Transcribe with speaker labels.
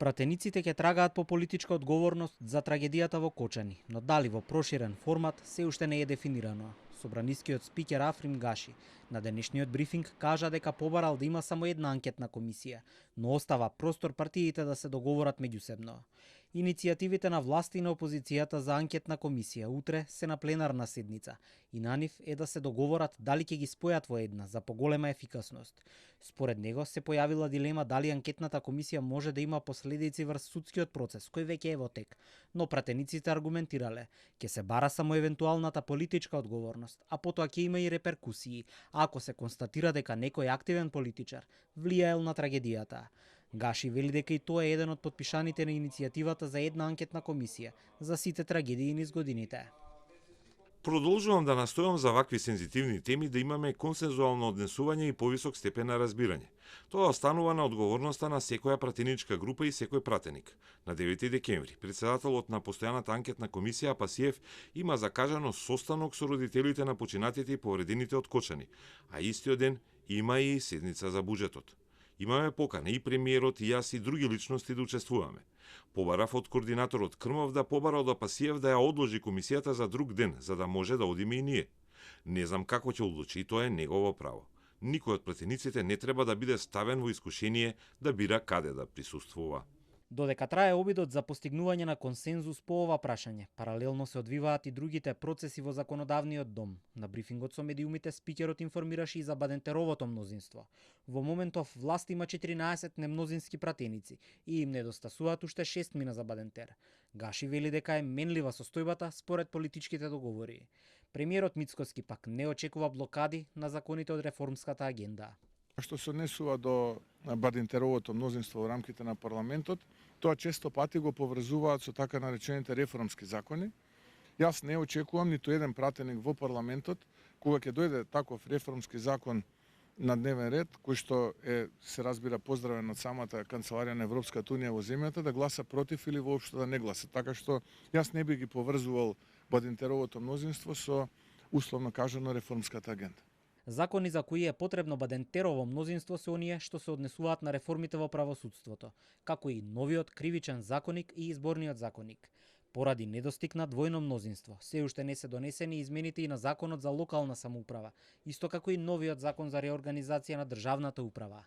Speaker 1: Пратениците ќе трагаат по политичка одговорност за трагедијата во Кочани, но дали во проширен формат се уште не е дефинирано. Собранискиот спикер Африм Гаши на денешниот брифинг кажа дека побарал да има само една анкетна комисија, но остава простор партиите да се договорат меѓусебно. Иницијативите на власти и на опозицијата за анкетна комисија утре се на пленарна седница и на нив е да се договорат дали ќе ги спојат во една за поголема ефикасност. Според него се појавила дилема дали анкетната комисија може да има последици врз судскиот процес кој веќе е во тек, но пратениците аргументирале ќе се бара само евентуалната политичка одговорност, а потоа ќе има и реперкусии ако се констатира дека некој активен политичар влијаел на трагедијата. Гаши вели дека и тоа е еден од потпишаните на иницијативата за една анкетна комисија за сите трагедии низ годините.
Speaker 2: Продолжувам да настојам за вакви сензитивни теми да имаме консензуално однесување и повисок степен на разбирање. Тоа останува на одговорноста на секоја пратеничка група и секој пратеник. На 9 декември, председателот на постојаната анкетна комисија Пасиев има закажано состанок со родителите на починатите и повредените од Кочани, а истиот ден има и седница за буџетот. Имаме покана и премиерот и јас и други личности да учествуваме. Побарав од координаторот Крмов да побара од Пасиев да ја одложи комисијата за друг ден, за да може да одиме и ние. Не знам како ќе одлучи и тоа е негово право. Никој од пратениците не треба да биде ставен во искушение да бира каде да присуствува.
Speaker 1: Додека трае обидот за постигнување на консензус по ова прашање, паралелно се одвиваат и другите процеси во законодавниот дом. На брифингот со медиумите спикерот информираше и за Бадентеровото мнозинство. Во моментов власт има 14 немнозински пратеници и им недостасуваат уште 6 мина за Бадентер. Гаши вели дека е менлива состојбата според политичките договори. Премиерот Мицкоски пак не очекува блокади на законите од реформската агенда.
Speaker 3: Што се однесува до Бадентеровото мнозинство во рамките на парламентот, тоа често пати го поврзуваат со така наречените реформски закони. Јас не очекувам ниту еден пратеник во парламентот, кога ќе дојде таков реформски закон на дневен ред, кој што се разбира поздравен од самата канцеларија на Европската унија во земјата, да гласа против или воопшто да не гласа. Така што јас не би ги поврзувал Бадентеровото мнозинство со условно кажано реформската агенда.
Speaker 1: Закони за кои е потребно Бадентерово мнозинство се оние што се однесуваат на реформите во правосудството, како и новиот кривичен законник и изборниот законник. Поради недостиг на двојно мнозинство, се уште не се донесени измените и на законот за локална самоуправа, исто како и новиот закон за реорганизација на државната управа.